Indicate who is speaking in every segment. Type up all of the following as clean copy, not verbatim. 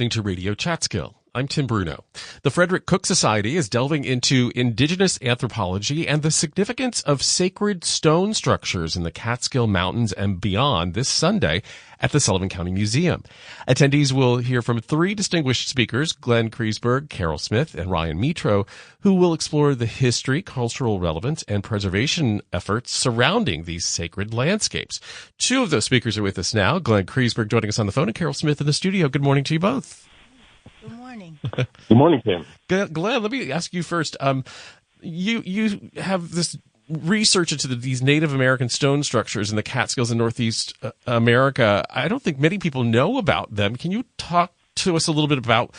Speaker 1: listening to Radio Catskill. I'm Tim Bruno. The Frederick Cook Society is delving into indigenous anthropology and the significance of sacred stone structures in the Catskill Mountains and beyond this Sunday at the Sullivan County Museum. Attendees will hear from three distinguished speakers, Glenn Kreisberg, Carol Smith, and Ryan Mitro, who will explore the history, cultural relevance, and preservation efforts surrounding these sacred landscapes. Two of those speakers are with us now, Glenn Kreisberg joining us on the phone and Carol Smith in the studio. Good morning to you both.
Speaker 2: Good morning.
Speaker 3: Good morning, Tim.
Speaker 1: Glenn, let me ask you first. You have this research into these Native American stone structures in the Catskills in Northeast America. I don't think many people know about them. Can you talk to us a little bit about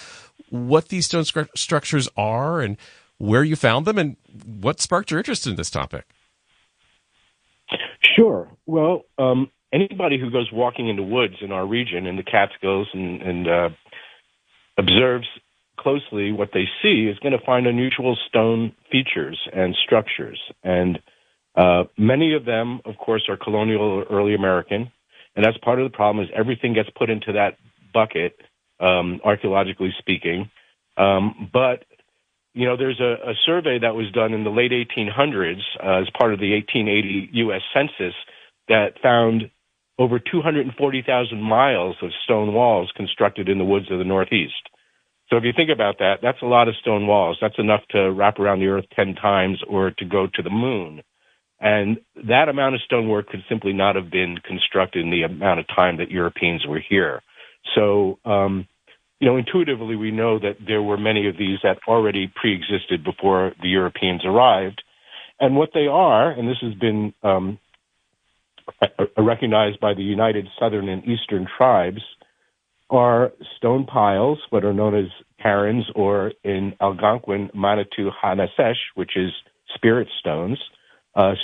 Speaker 1: what these stone structures are and where you found them and what sparked your interest in this topic?
Speaker 3: Sure. Well, anybody who goes walking in the woods in our region, in the Catskills, and observes closely what they see is going to find unusual stone features and structures. And many of them, of course, are colonial or early American. And that's part of the problem is everything gets put into that bucket, archaeologically speaking. But, you know, there's a survey that was done in the late 1800s as part of the 1880 U.S. Census that found over 240,000 miles of stone walls constructed in the woods of the Northeast. So if you think about that, that's a lot of stone walls. That's enough to wrap around the earth 10 times or to go to the moon. And that amount of stonework could simply not have been constructed in the amount of time that Europeans were here. So, intuitively we know that there were many of these that already pre-existed before the Europeans arrived. And what they are, and this has been recognized by the United Southern and Eastern Tribes, are stone piles, what are known as cairns, or in Algonquin, Manitou Hanasesh, which is spirit stones,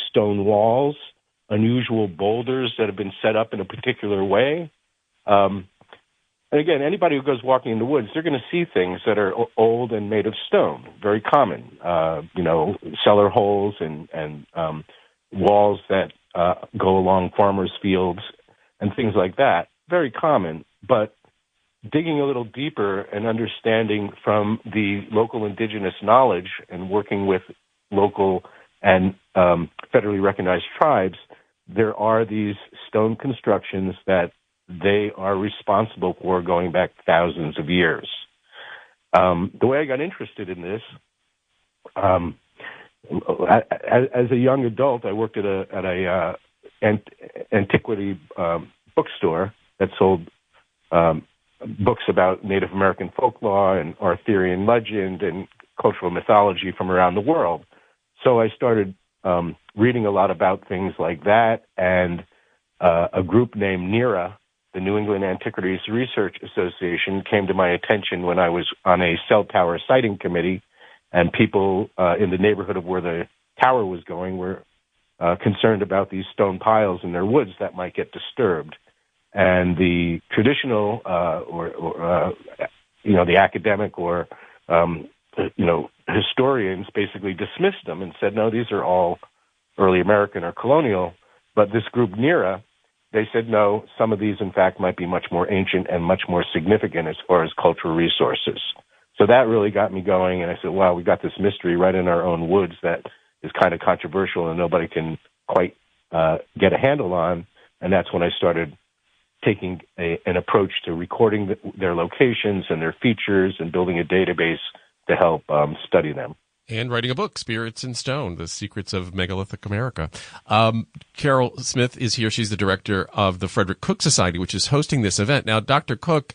Speaker 3: stone walls, unusual boulders that have been set up in a particular way. And again, anybody who goes walking in the woods, they're going to see things that are old and made of stone, very common, cellar holes and walls that go along farmers' fields and things like that, very common. But digging a little deeper and understanding from the local indigenous knowledge and working with local and federally recognized tribes, there are these stone constructions that they are responsible for going back thousands of years. The way I got interested in this, as a young adult, I worked at a antiquity bookstore that sold books about Native American folklore and Arthurian legend and cultural mythology from around the world. So I started reading a lot about things like that, and a group named NERA, the New England Antiquities Research Association, came to my attention when I was on a cell tower siting committee, and people in the neighborhood of where the tower was going were concerned about these stone piles in their woods that might get disturbed. And the traditional, the academic or, historians basically dismissed them and said, no, these are all early American or colonial. But this group, NERA, they said, no, some of these, in fact, might be much more ancient and much more significant as far as cultural resources. So that really got me going. And I said, wow, we got this mystery right in our own woods that is kind of controversial and nobody can quite get a handle on. And that's when I started taking an approach to recording their locations and their features and building a database to help study them.
Speaker 1: And writing a book, Spirits in Stone, The Secrets of Megalithic America. Carol Smith is here. She's the director of the Frederick Cook Society, which is hosting this event. Now, Dr. Cook,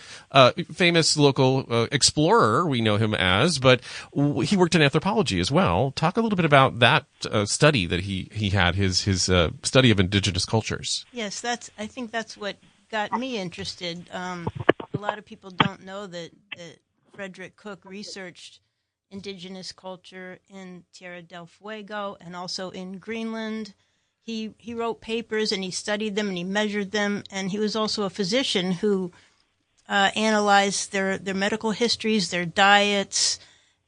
Speaker 1: famous local explorer, we know him as, but he worked in anthropology as well. Talk a little bit about that study that he had, his study of indigenous cultures.
Speaker 2: Yes, I think that's what got me interested. A lot of people don't know that Frederick Cook researched indigenous culture in Tierra del Fuego and also in Greenland. He wrote papers and he studied them and he measured them, and he was also a physician who analyzed their medical histories, their diets,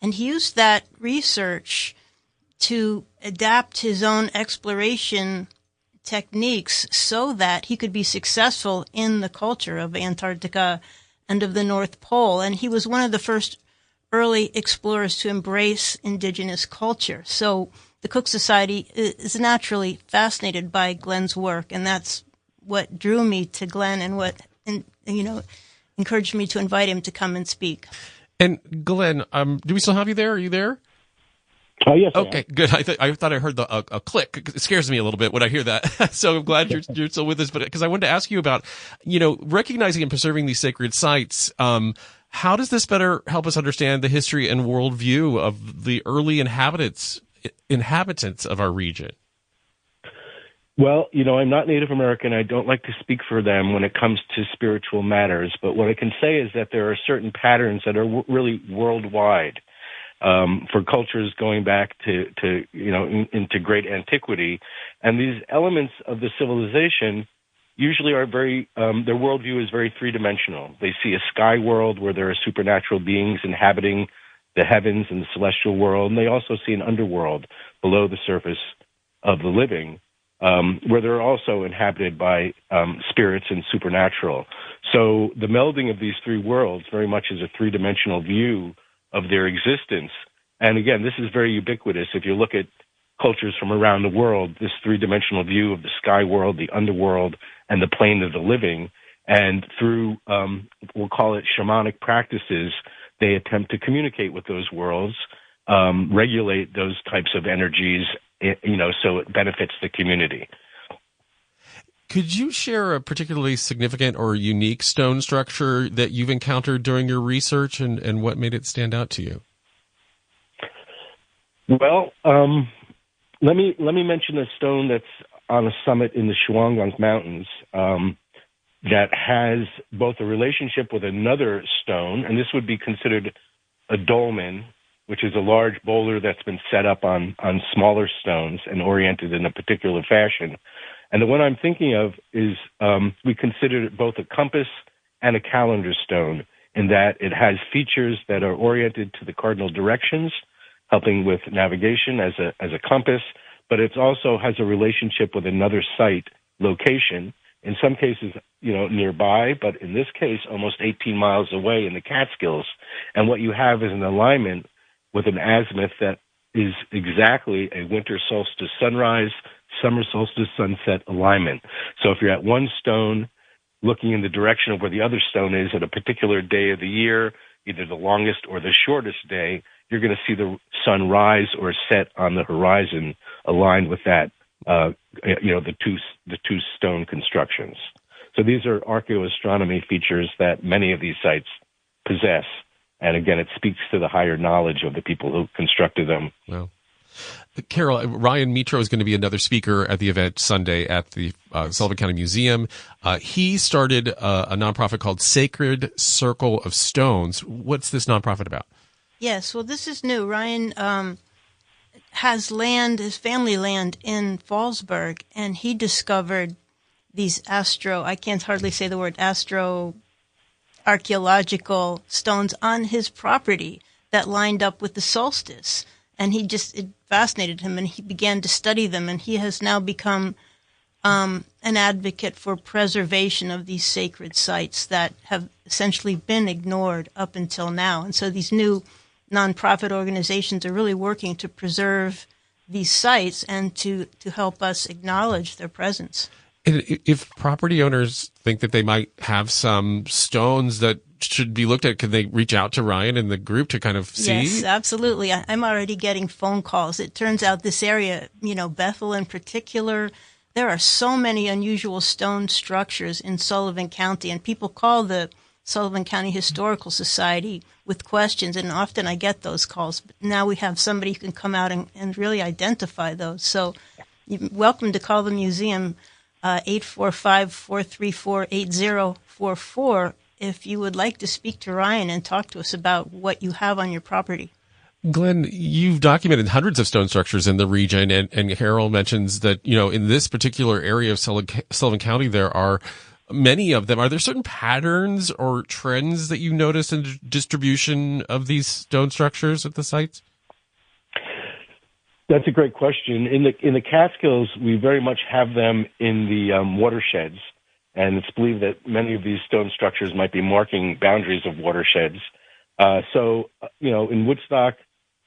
Speaker 2: and he used that research to adapt his own exploration techniques so that he could be successful in the culture of Antarctica and of the North Pole. And he was one of the first early explorers to embrace indigenous culture. So the Cook Society is naturally fascinated by Glenn's work, and that's what drew me to Glenn and what, encouraged me to invite him to come and speak.
Speaker 1: And Glenn, do we still have you there? Are you there?
Speaker 3: Oh, yes.
Speaker 1: Okay, good. I thought I heard a click. It scares me a little bit when I hear that. So I'm glad you're still with us. But because I wanted to ask you about, recognizing and preserving these sacred sites. How does this better help us understand the history and worldview of the early inhabitants of our region?
Speaker 3: Well, I'm not Native American. I don't like to speak for them when it comes to spiritual matters. But what I can say is that there are certain patterns that are really worldwide. For cultures going back to into great antiquity, and these elements of the civilization usually are very their worldview is very three-dimensional. They see a sky world where there are supernatural beings inhabiting the heavens and the celestial world, and they also see an underworld below the surface of the living, where they're also inhabited by spirits and supernatural. So the melding of these three worlds very much is a three-dimensional view of their existence. And again, this is very ubiquitous. If you look at cultures from around the world, this three-dimensional view of the sky world, the underworld, and the plane of the living, and through, we'll call it shamanic practices, they attempt to communicate with those worlds, regulate those types of energies, so it benefits the community.
Speaker 1: Could you share a particularly significant or unique stone structure that you've encountered during your research and what made it stand out to you?
Speaker 3: Well, let me mention a stone that's on a summit in the Shawangunk Mountains that has both a relationship with another stone, and this would be considered a dolmen, which is a large boulder that's been set up on smaller stones and oriented in a particular fashion. And the one I'm thinking of is we consider it both a compass and a calendar stone in that it has features that are oriented to the cardinal directions, helping with navigation as a compass, but it also has a relationship with another site location, in some cases, nearby, but in this case, almost 18 miles away in the Catskills. And what you have is an alignment with an azimuth that is exactly a winter solstice sunrise, summer solstice sunset alignment. So if you're at one stone looking in the direction of where the other stone is at a particular day of the year, either the longest or the shortest day, you're going to see the sun rise or set on the horizon aligned with that, the two stone constructions. So these are archaeoastronomy features that many of these sites possess. And again, it speaks to the higher knowledge of the people who constructed them.
Speaker 1: Wow. Carol, Ryan Mitro is going to be another speaker at the event Sunday at the Sullivan County Museum. He started a nonprofit called Sacred Circle of Stones. What's this nonprofit about?
Speaker 2: Yes, well, this is new. Ryan has land, his family land in Fallsburg, and he discovered these I can't hardly say the word archaeological stones on his property that lined up with the solstice. And it fascinated him, and he began to study them, and he has now become an advocate for preservation of these sacred sites that have essentially been ignored up until now. And so these new nonprofit organizations are really working to preserve these sites and to help us acknowledge their presence.
Speaker 1: And if property owners think that they might have some stones that should be looked at, can they reach out to Ryan and the group to kind of see?
Speaker 2: Yes, absolutely. I'm already getting phone calls. It turns out this area, Bethel in particular, there are so many unusual stone structures in Sullivan County, and people call the Sullivan County Historical Society with questions, and often I get those calls. But now we have somebody who can come out and really identify those. So you're welcome to call the museum 845-434-8044 if you would like to speak to Ryan and talk to us about what you have on your property.
Speaker 1: Glenn, you've documented hundreds of stone structures in the region, and Harold mentions that, in this particular area of Sullivan County, there are many of them. Are there certain patterns or trends that you notice in the distribution of these stone structures at the sites?
Speaker 3: That's a great question. In the Catskills, we very much have them in the watersheds, and it's believed that many of these stone structures might be marking boundaries of watersheds. In Woodstock,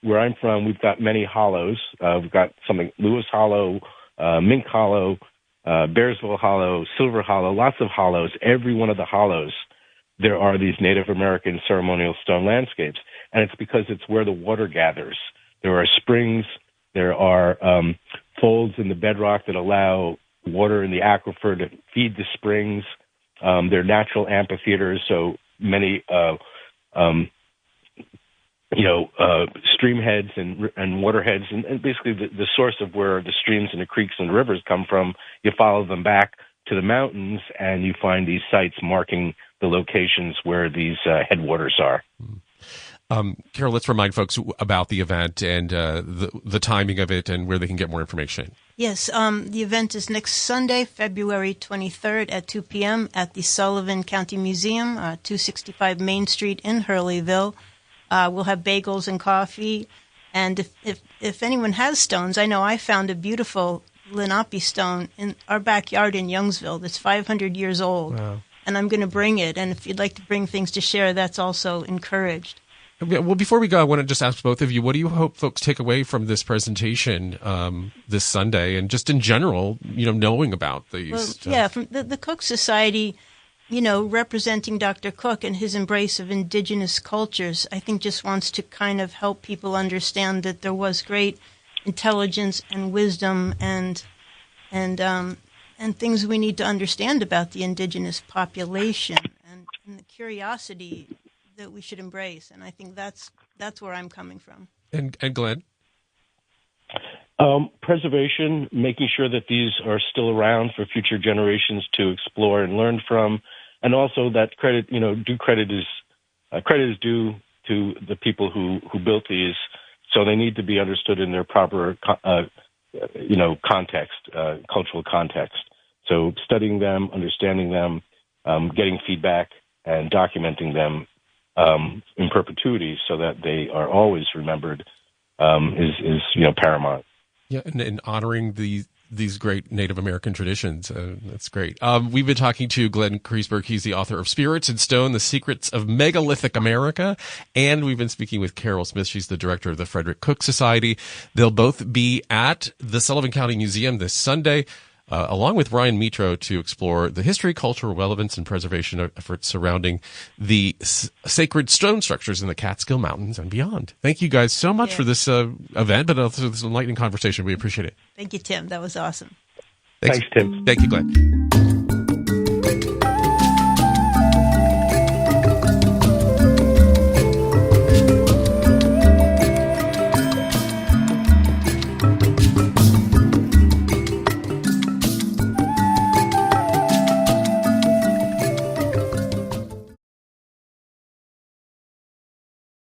Speaker 3: where I'm from, we've got many hollows. We've got something Lewis Hollow, Mink Hollow, Bearsville Hollow, Silver Hollow, lots of hollows. Every one of the hollows, there are these Native American ceremonial stone landscapes, and it's because it's where the water gathers. There are springs, there are folds in the bedrock that allow water in the aquifer to feed the springs. They're natural amphitheaters, so many stream heads and water heads, and basically the source of where the streams and the creeks and the rivers come from. You follow them back to the mountains, and you find these sites marking the locations where these headwaters are.
Speaker 1: Carol, let's remind folks about the event and the timing of it and where they can get more information.
Speaker 2: Yes, the event is next Sunday, February 23rd at 2 p.m. at the Sullivan County Museum, 265 Main Street in Hurleyville. We'll have bagels and coffee. And if anyone has stones, I know I found a beautiful Lenape stone in our backyard in Youngsville that's 500 years old. Wow. And I'm going to bring it. And if you'd like to bring things to share, that's also encouraged.
Speaker 1: Well, before we go, I want to just ask both of you, what do you hope folks take away from this presentation this Sunday, and just in general, knowing about these?
Speaker 2: From the Cook Society, representing Dr. Cook and his embrace of indigenous cultures, I think just wants to kind of help people understand that there was great intelligence and wisdom and things we need to understand about the indigenous population and the curiosity that we should embrace, and I think that's where I'm coming from.
Speaker 1: And Glenn?
Speaker 3: Preservation, making sure that these are still around for future generations to explore and learn from, and also that credit is due to the people who built these, so they need to be understood in their proper context, cultural context. So studying them, understanding them, getting feedback, and documenting them in perpetuity, so that they are always remembered, is paramount.
Speaker 1: Yeah, and honoring these great Native American traditions. That's great. We've been talking to Glenn Kreisberg. He's the author of Spirits in Stone, The Secrets of Megalithic America. And we've been speaking with Carol Smith. She's the director of the Frederick Cook Society. They'll both be at the Sullivan County Museum this Sunday, along with Ryan Mitro, to explore the history, cultural relevance, and preservation efforts surrounding the sacred stone structures in the Catskill Mountains and beyond. Thank you guys so much for this event, but also this enlightening conversation. We appreciate it.
Speaker 2: Thank you, Tim. That was awesome.
Speaker 3: Thanks, Tim.
Speaker 1: Thank you, Glenn.